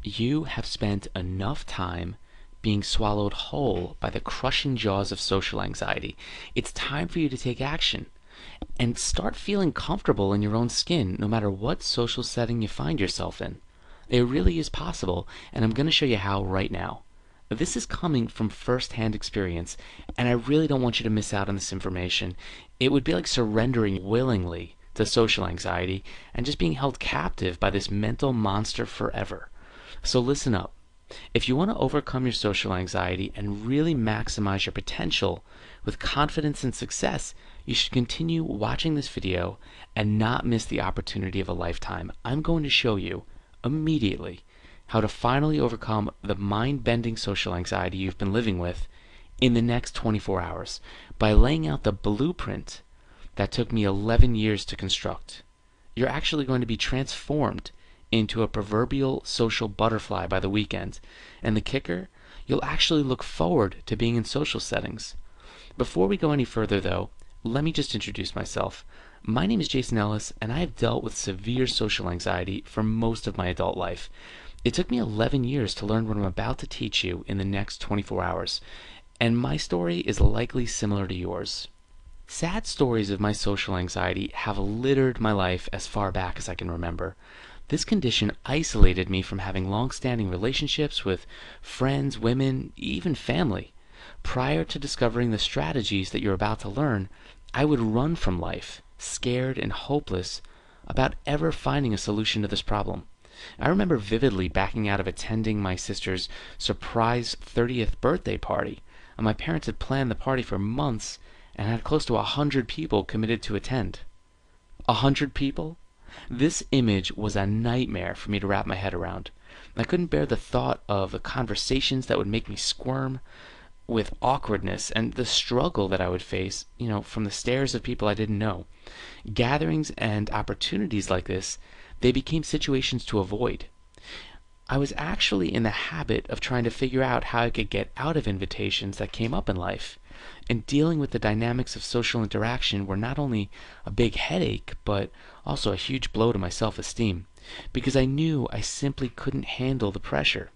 You have spent enough time being swallowed whole by the crushing jaws of social anxiety. It's time for you to take action and start feeling comfortable in your own skin, no matter what social setting you find yourself in. It really is possible, and I'm going to show you how right now. This is coming from first-hand experience, and I really don't want you to miss out on this information. It would be like surrendering willingly to social anxiety and just being held captive by this mental monster forever. So listen up. If you want to overcome your social anxiety and really maximize your potential with confidence and success, you should continue watching this video and not miss the opportunity of a lifetime. I'm going to show you immediately how to finally overcome the mind-bending social anxiety you've been living with in the next 24 hours by laying out the blueprint that took me 11 years to construct. You're actually going to be transformed into a proverbial social butterfly by the weekend. And the kicker, you'll actually look forward to being in social settings. Before we go any further though, let me just introduce myself. My name is Jason Ellis, and I have dealt with severe social anxiety for most of my adult life. It took me 11 years to learn what I'm about to teach you in the next 24 hours, and my story is likely similar to yours. Sad stories of my social anxiety have littered my life as far back as I can remember. This condition isolated me from having long-standing relationships with friends, women, even family. Prior to discovering the strategies that you're about to learn, I would run from life, scared and hopeless about ever finding a solution to this problem. I remember vividly backing out of attending my sister's surprise 30th birthday party. And my parents had planned the party for months and had close to 100 people committed to attend. 100 people? This image was a nightmare for me to wrap my head around. I couldn't bear the thought of the conversations that would make me squirm with awkwardness and the struggle that I would face, from the stares of people I didn't know. Gatherings and opportunities like this, they became situations to avoid. I was actually in the habit of trying to figure out how I could get out of invitations that came up in life. And dealing with the dynamics of social interaction were not only a big headache, but also a huge blow to my self-esteem, because I knew I simply couldn't handle the pressure.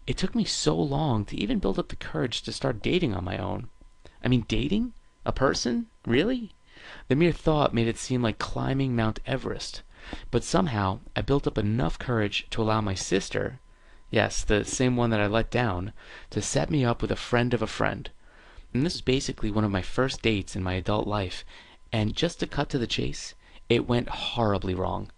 It took me so long to even build up the courage to start dating on my own. I mean, dating? A person? Really? The mere thought made it seem like climbing Mount Everest. But somehow, I built up enough courage to allow my sister, yes, the same one that I let down, to set me up with a friend of a friend. And this was basically one of my first dates in my adult life. And just to cut to the chase, it went horribly wrong.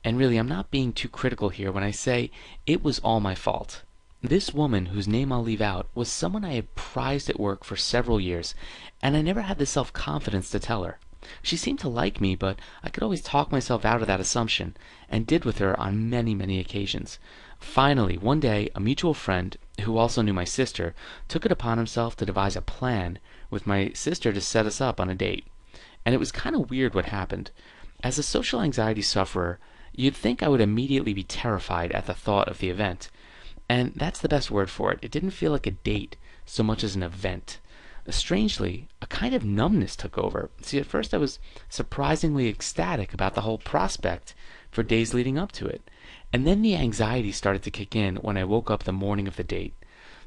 And really, I'm not being too critical here when I say it was all my fault. This woman, whose name I'll leave out, was someone I had prized at work for several years, and I never had the self-confidence to tell her. She seemed to like me, but I could always talk myself out of that assumption, and did with her on many, many occasions. Finally, one day, a mutual friend, who also knew my sister, took it upon himself to devise a plan with my sister to set us up on a date. And it was kind of weird what happened. As a social anxiety sufferer, you'd think I would immediately be terrified at the thought of the event. And that's the best word for it. It didn't feel like a date so much as an event. Strangely, a kind of numbness took over. See, at first I was surprisingly ecstatic about the whole prospect for days leading up to it. And then the anxiety started to kick in when I woke up the morning of the date.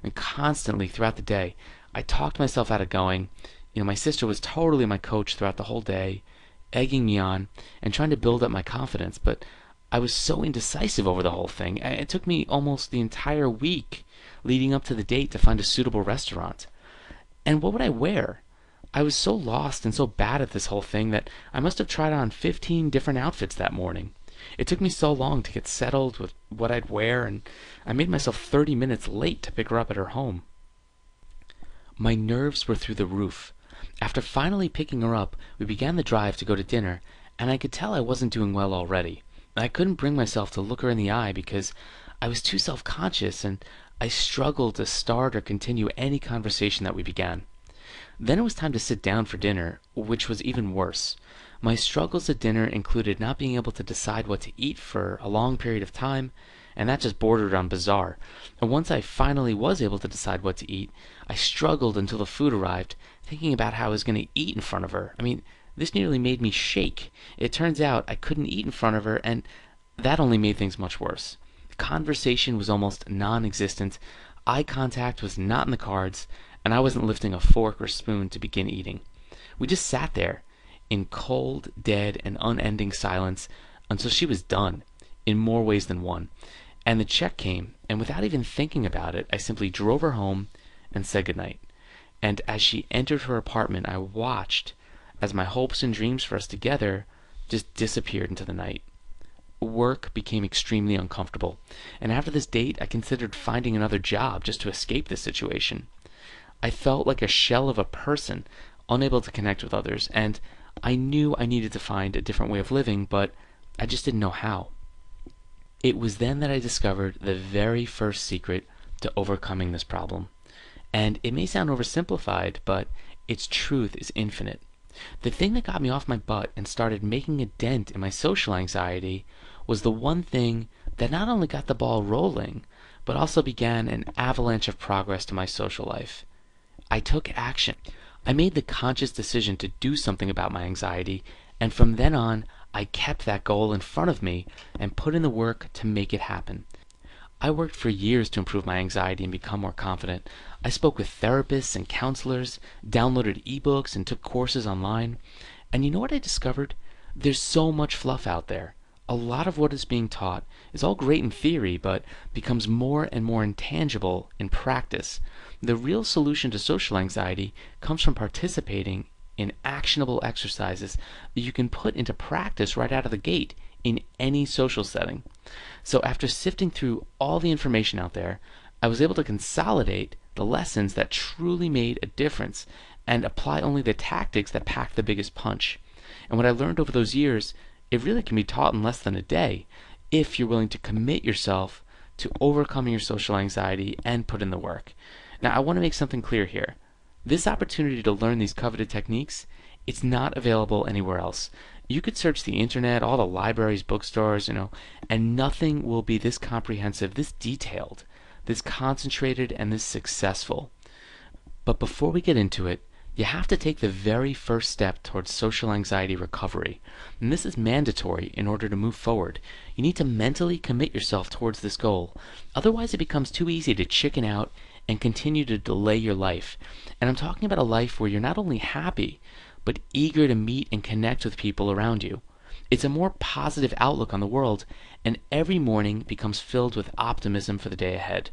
And constantly throughout the day, I talked myself out of going. My sister was totally my coach throughout the whole day, egging me on and trying to build up my confidence. But I was so indecisive over the whole thing. It took me almost the entire week leading up to the date to find a suitable restaurant. And what would I wear? I was so lost and so bad at this whole thing that I must have tried on 15 different outfits that morning. It took me so long to get settled with what I'd wear, and I made myself 30 minutes late to pick her up at her home. My nerves were through the roof. After finally picking her up, we began the drive to go to dinner, and I could tell I wasn't doing well already. I couldn't bring myself to look her in the eye because I was too self-conscious, and I struggled to start or continue any conversation that we began. Then it was time to sit down for dinner, which was even worse. My struggles at dinner included not being able to decide what to eat for a long period of time, and that just bordered on bizarre. And once I finally was able to decide what to eat, I struggled until the food arrived, thinking about how I was going to eat in front of her. This nearly made me shake. It turns out I couldn't eat in front of her, and that only made things much worse. Conversation was almost non-existent, eye contact was not in the cards, and I wasn't lifting a fork or spoon to begin eating. We just sat there in cold, dead, and unending silence until she was done, in more ways than one. And the check came, and without even thinking about it, I simply drove her home and said goodnight. And as she entered her apartment, I watched as my hopes and dreams for us together just disappeared into the night. Work became extremely uncomfortable, and after this date, I considered finding another job just to escape this situation. I felt like a shell of a person, unable to connect with others, and I knew I needed to find a different way of living, but I just didn't know how. It was then that I discovered the very first secret to overcoming this problem. And it may sound oversimplified, but its truth is infinite. The thing that got me off my butt and started making a dent in my social anxiety was the one thing that not only got the ball rolling, but also began an avalanche of progress to my social life. I took action. I made the conscious decision to do something about my anxiety, and from then on, I kept that goal in front of me and put in the work to make it happen. I worked for years to improve my anxiety and become more confident. I spoke with therapists and counselors, downloaded ebooks, and took courses online. And you know what I discovered? There's so much fluff out there. A lot of what is being taught is all great in theory, but becomes more and more intangible in practice. The real solution to social anxiety comes from participating in actionable exercises that you can put into practice right out of the gate in any social setting. So after sifting through all the information out there, I was able to consolidate the lessons that truly made a difference and apply only the tactics that packed the biggest punch. And what I learned over those years, it really can be taught in less than a day if you're willing to commit yourself to overcoming your social anxiety and put in the work. Now, I want to make something clear here. This opportunity to learn these coveted techniques, it's not available anywhere else. You could search the internet, all the libraries, bookstores, and nothing will be this comprehensive, this detailed, this concentrated, and this successful. But before we get into it, you have to take the very first step towards social anxiety recovery. And this is mandatory in order to move forward. You need to mentally commit yourself towards this goal. Otherwise, it becomes too easy to chicken out and continue to delay your life. And I'm talking about a life where you're not only happy, but eager to meet and connect with people around you. It's a more positive outlook on the world, and every morning becomes filled with optimism for the day ahead.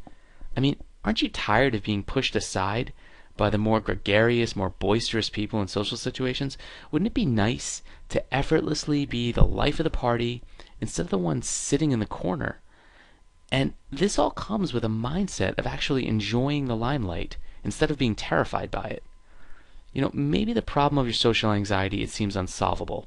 I mean, aren't you tired of being pushed aside by the more gregarious, more boisterous people in social situations? Wouldn't it be nice to effortlessly be the life of the party instead of the one sitting in the corner? And this all comes with a mindset of actually enjoying the limelight instead of being terrified by it. Maybe the problem of your social anxiety, it seems unsolvable.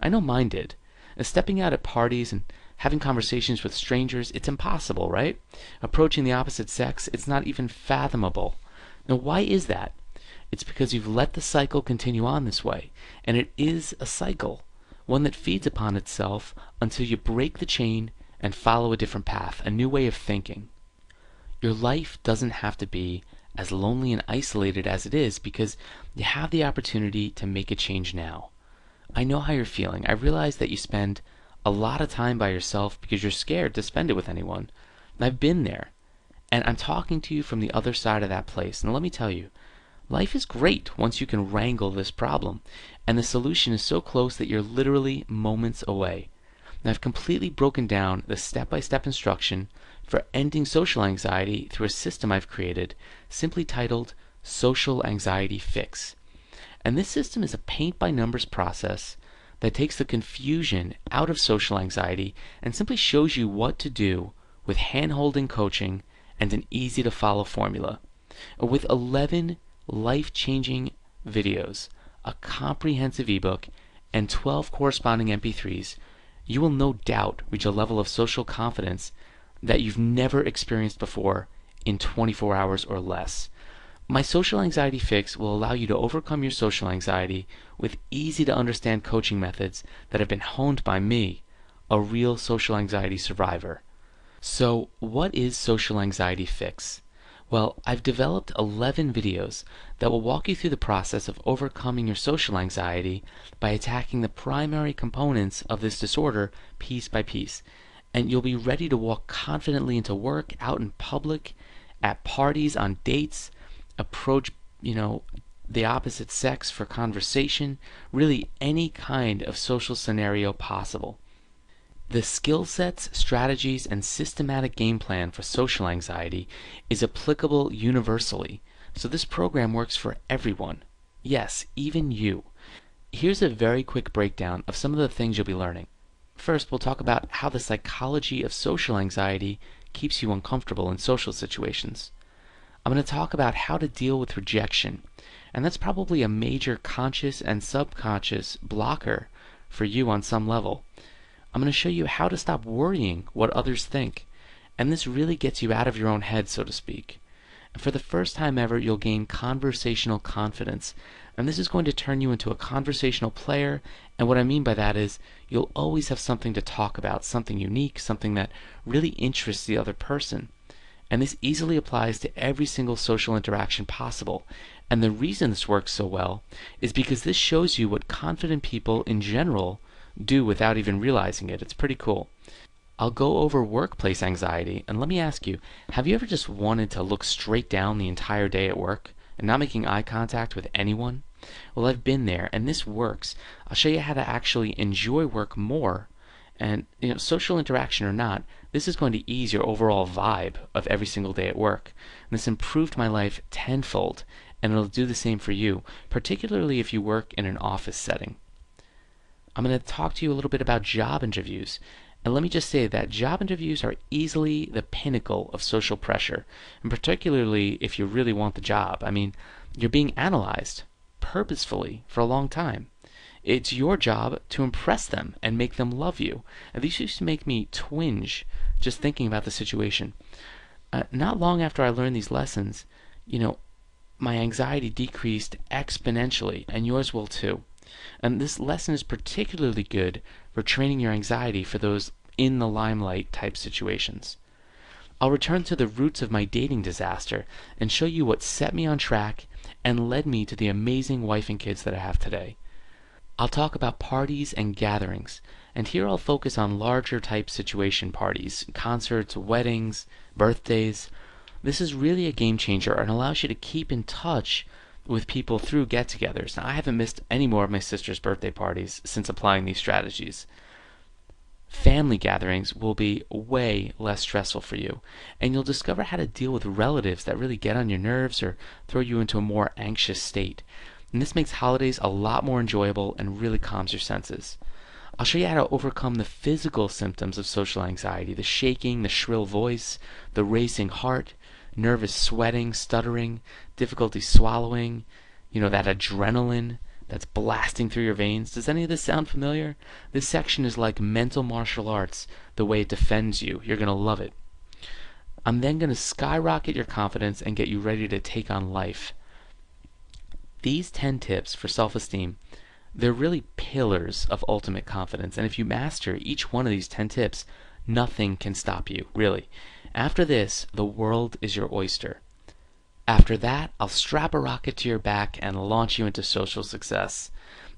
I know mine did. Stepping out at parties and having conversations with strangers, it's impossible, right? Approaching the opposite sex, it's not even fathomable. Now, why is that? It's because you've let the cycle continue on this way, and it is a cycle, one that feeds upon itself until you break the chain and follow a different path, a new way of thinking. Your life doesn't have to be as lonely and isolated as it is because you have the opportunity to make a change now. I know how you're feeling. I realize that you spend a lot of time by yourself because you're scared to spend it with anyone. And I've been there. And I'm talking to you from the other side of that place. And let me tell you, life is great once you can wrangle this problem. And the solution is so close that you're literally moments away. And I've completely broken down the step-by-step instruction for ending social anxiety through a system I've created simply titled Social Anxiety Fix. And this system is a paint-by-numbers process that takes the confusion out of social anxiety and simply shows you what to do with hand-holding coaching and an easy-to-follow formula. With 11 life-changing videos, a comprehensive ebook, and 12 corresponding MP3s, you will no doubt reach a level of social confidence that you've never experienced before in 24 hours or less. My Social Anxiety Fix will allow you to overcome your social anxiety with easy-to-understand coaching methods that have been honed by me, a real social anxiety survivor. So, what is Social Anxiety Fix? Well, I've developed 11 videos that will walk you through the process of overcoming your social anxiety by attacking the primary components of this disorder piece by piece. and you'll be ready to walk confidently into work, out in public, at parties, on dates, approach, the opposite sex for conversation, really any kind of social scenario possible. The skill sets, strategies, and systematic game plan for social anxiety is applicable universally, so this program works for everyone. Yes, even you. Here's a very quick breakdown of some of the things you'll be learning. First, we'll talk about how the psychology of social anxiety keeps you uncomfortable in social situations. I'm going to talk about how to deal with rejection, and that's probably a major conscious and subconscious blocker for you on some level. I'm going to show you how to stop worrying what others think, and this really gets you out of your own head, so to speak. And for the first time ever, you'll gain conversational confidence, and this is going to turn you into a conversational player, and what I mean by that is you'll always have something to talk about, something unique, something that really interests the other person. And this easily applies to every single social interaction possible. And the reason this works so well is because this shows you what confident people in general do without even realizing it. It's pretty cool. I'll go over workplace anxiety, and let me ask you, have you ever just wanted to look straight down the entire day at work and not making eye contact with anyone? Well, I've been there, and this works. I'll show you how to actually enjoy work more, and social interaction or not, this is going to ease your overall vibe of every single day at work. And this improved my life tenfold, and it'll do the same for you, particularly if you work in an office setting. I'm going to talk to you a little bit about job interviews. And let me just say that job interviews are easily the pinnacle of social pressure, and particularly if you really want the job. I mean, you're being analyzed purposefully for a long time. It's your job to impress them and make them love you. And these used to make me twinge just thinking about the situation. Not long after I learned these lessons, my anxiety decreased exponentially, and yours will too. And this lesson is particularly good for training your anxiety for those in the limelight type situations. I'll return to the roots of my dating disaster and show you what set me on track and led me to the amazing wife and kids that I have today. I'll talk about parties and gatherings, and here I'll focus on larger type situation parties, concerts, weddings, birthdays. This is really a game changer and allows you to keep in touch with people through get-togethers. Now, I haven't missed any more of my sister's birthday parties since applying these strategies. Family gatherings will be way less stressful for you, and you'll discover how to deal with relatives that really get on your nerves or throw you into a more anxious state. And this makes holidays a lot more enjoyable and really calms your senses. I'll show you how to overcome the physical symptoms of social anxiety, the shaking, the shrill voice, the racing heart, nervous sweating, stuttering, difficulty swallowing, that adrenaline that's blasting through your veins. Does any of this sound familiar? This section is like mental martial arts, the way it defends you. You're going to love it. I'm then going to skyrocket your confidence and get you ready to take on life. These 10 tips for self-esteem, they're really pillars of ultimate confidence. And if you master each one of these 10 tips, nothing can stop you, really. After this, the world is your oyster. After that, I'll strap a rocket to your back and launch you into social success.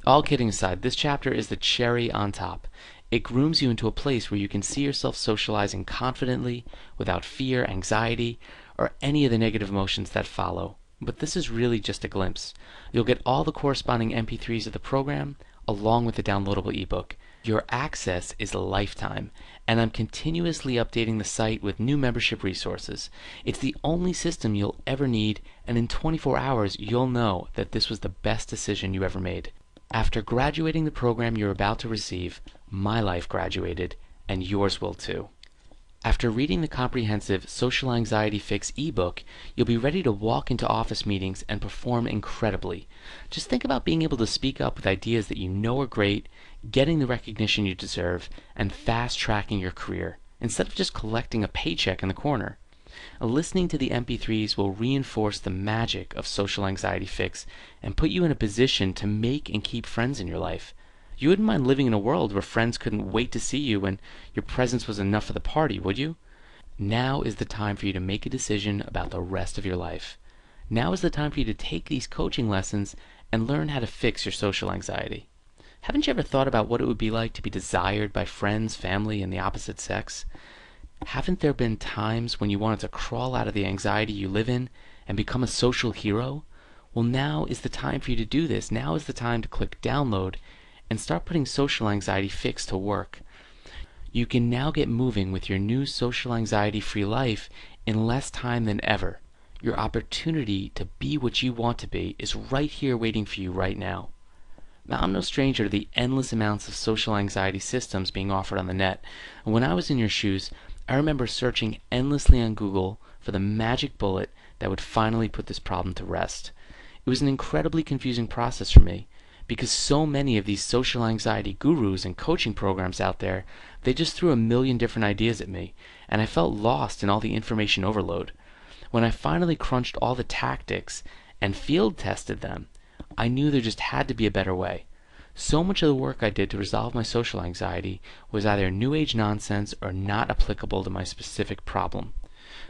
All kidding aside, this chapter is the cherry on top. It grooms you into a place where you can see yourself socializing confidently, without fear, anxiety, or any of the negative emotions that follow. But this is really just a glimpse. You'll get all the corresponding MP3s of the program, along with the downloadable ebook. Your access is a lifetime, and I'm continuously updating the site with new membership resources. It's the only system you'll ever need, and in 24 hours you'll know that this was the best decision you ever made. After graduating the program you're about to receive, my life graduated, and yours will too. After reading the comprehensive Social Anxiety Fix ebook, you'll be ready to walk into office meetings and perform incredibly. Just think about being able to speak up with ideas that you know are great, getting the recognition you deserve, and fast-tracking your career, instead of just collecting a paycheck in the corner. Listening to the MP3s will reinforce the magic of Social Anxiety Fix and put you in a position to make and keep friends in your life. You wouldn't mind living in a world where friends couldn't wait to see you and your presence was enough for the party, would you? Now is the time for you to make a decision about the rest of your life. Now is the time for you to take these coaching lessons and learn how to fix your social anxiety. Haven't you ever thought about what it would be like to be desired by friends, family, and the opposite sex? Haven't there been times when you wanted to crawl out of the anxiety you live in and become a social hero? Well, now is the time for you to do this. Now is the time to click download and start putting Social Anxiety Fix to work. You can now get moving with your new social anxiety-free life in less time than ever. Your opportunity to be what you want to be is right here waiting for you right now. Now, I'm no stranger to the endless amounts of social anxiety systems being offered on the net. And when I was in your shoes, I remember searching endlessly on Google for the magic bullet that would finally put this problem to rest. It was an incredibly confusing process for me because so many of these social anxiety gurus and coaching programs out there, they just threw a million different ideas at me, and I felt lost in all the information overload. When I finally crunched all the tactics and field tested them, I knew there just had to be a better way. So much of the work I did to resolve my social anxiety was either new age nonsense or not applicable to my specific problem.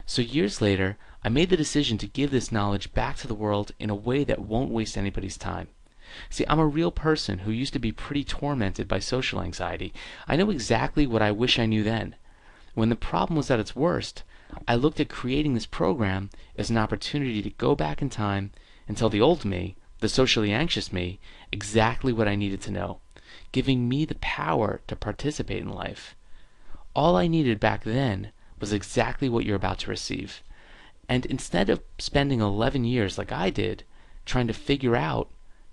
So years later, I made the decision to give this knowledge back to the world in a way that won't waste anybody's time. See, I'm a real person who used to be pretty tormented by social anxiety. I know exactly what I wish I knew then. When the problem was at its worst, I looked at creating this program as an opportunity to go back in time and tell the old me, the socially anxious me, exactly what I needed to know, giving me the power to participate in life. All I needed back then was exactly what you're about to receive. And instead of spending 11 years like I did, trying to figure out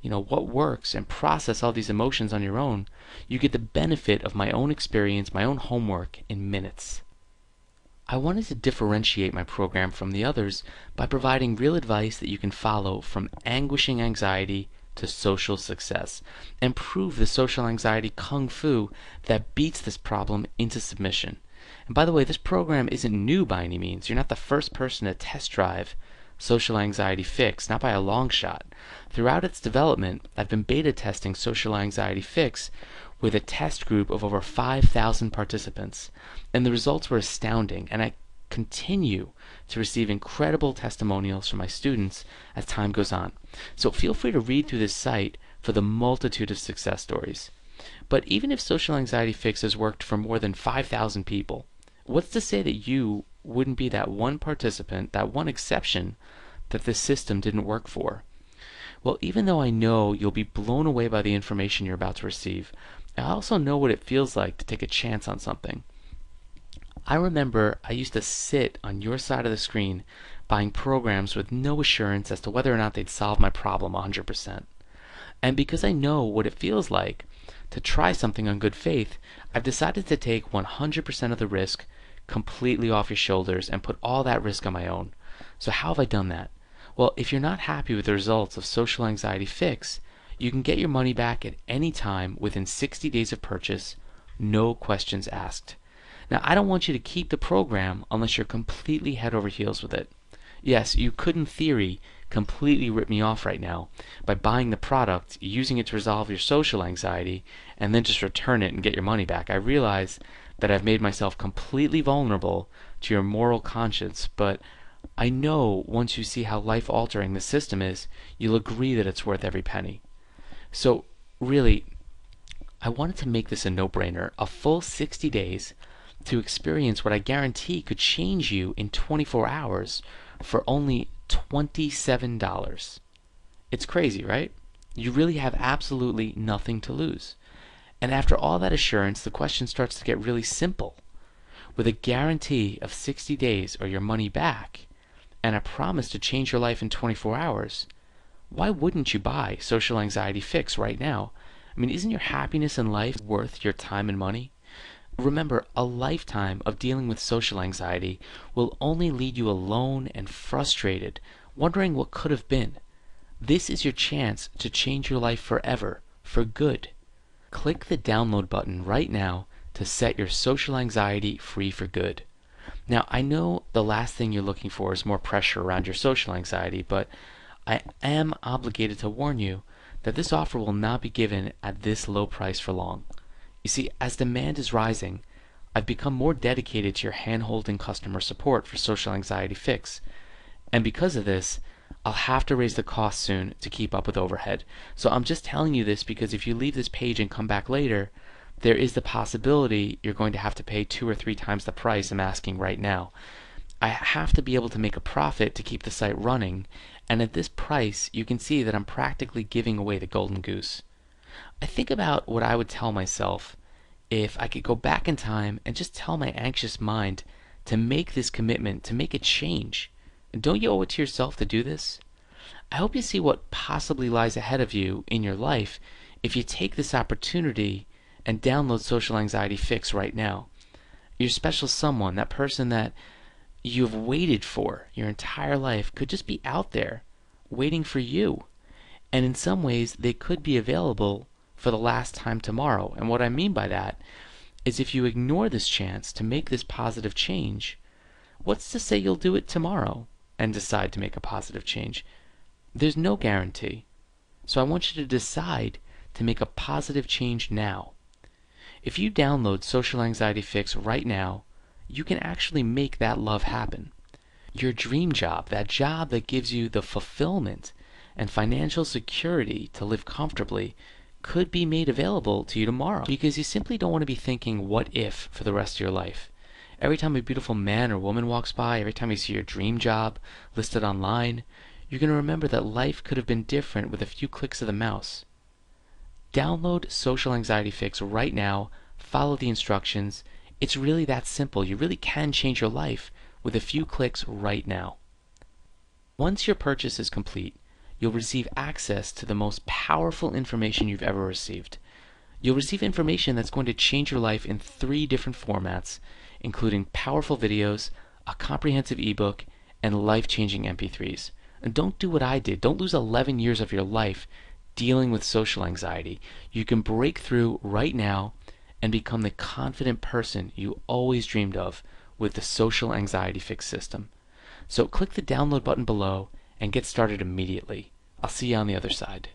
what works and process all these emotions on your own, you get the benefit of my own experience, my own homework in minutes. I wanted to differentiate my program from the others by providing real advice that you can follow from anguishing anxiety to social success and prove the social anxiety kung fu that beats this problem into submission. And by the way, this program isn't new by any means. You're not the first person to test drive Social Anxiety Fix, not by a long shot. Throughout its development, I've been beta testing Social Anxiety Fix with a test group of over 5,000 participants, and the results were astounding, and I continue to receive incredible testimonials from my students as time goes on. So feel free to read through this site for the multitude of success stories. But even if Social Anxiety Fix has worked for more than 5,000 people, what's to say that you wouldn't be that one participant, that one exception that this system didn't work for? Well, even though I know you'll be blown away by the information you're about to receive, I also know what it feels like to take a chance on something. I remember I used to sit on your side of the screen buying programs with no assurance as to whether or not they'd solve my problem 100%. And because I know what it feels like to try something on good faith, I've decided to take 100% of the risk completely off your shoulders and put all that risk on my own. So how have I done that? Well, if you're not happy with the results of Social Anxiety Fix, you can get your money back at any time within 60 days of purchase, no questions asked. Now, I don't want you to keep the program unless you're completely head over heels with it. Yes, you could in theory completely rip me off right now by buying the product, using it to resolve your social anxiety, and then just return it and get your money back. I realize that I've made myself completely vulnerable to your moral conscience, but I know once you see how life-altering the system is, you'll agree that it's worth every penny. So, really, I wanted to make this a no-brainer, a full 60 days to experience what I guarantee could change you in 24 hours for only $27. It's crazy, right? You really have absolutely nothing to lose. And after all that assurance, the question starts to get really simple. With a guarantee of 60 days or your money back, and a promise to change your life in 24 hours, why wouldn't you buy Social Anxiety Fix right now? I mean, isn't your happiness in life worth your time and money? Remember, a lifetime of dealing with social anxiety will only lead you alone and frustrated, wondering what could have been. This is your chance to change your life forever, for good. Click the download button right now to set your social anxiety free for good. Now, I know the last thing you're looking for is more pressure around your social anxiety, but I am obligated to warn you that this offer will not be given at this low price for long. You see, as demand is rising, I've become more dedicated to your hand-holding customer support for Social Anxiety Fix. And because of this, I'll have to raise the cost soon to keep up with overhead. So I'm just telling you this because if you leave this page and come back later, there is the possibility you're going to have to pay 2 or 3 times the price I'm asking right now. I have to be able to make a profit to keep the site running, and at this price, you can see that I'm practically giving away the golden goose. I think about what I would tell myself if I could go back in time and just tell my anxious mind to make this commitment, to make a change. And don't you owe it to yourself to do this? I hope you see what possibly lies ahead of you in your life if you take this opportunity and download Social Anxiety Fix right now. Your special someone, that person that you've waited for your entire life, could just be out there waiting for you. And in some ways, they could be available for the last time tomorrow. And what I mean by that is if you ignore this chance to make this positive change, what's to say you'll do it tomorrow and decide to make a positive change? There's no guarantee. So I want you to decide to make a positive change now. If you download Social Anxiety Fix right now, you can actually make that love happen. Your dream job, that job that gives you the fulfillment and financial security to live comfortably, could be made available to you tomorrow, because you simply don't want to be thinking what if for the rest of your life. Every time a beautiful man or woman walks by, every time you see your dream job listed online, you're going to remember that life could have been different with a few clicks of the mouse. Download Social Anxiety Fix right now, follow the instructions. It's really that simple. You really can change your life with a few clicks right now. Once your purchase is complete, you'll receive access to the most powerful information you've ever received. You'll receive information that's going to change your life in 3 different formats, including powerful videos, a comprehensive ebook, and life-changing MP3s. And don't do what I did. Don't lose 11 years of your life dealing with social anxiety. You can break through right now and become the confident person you always dreamed of with the Social Anxiety Fix system. So click the download button below and get started immediately. I'll see you on the other side.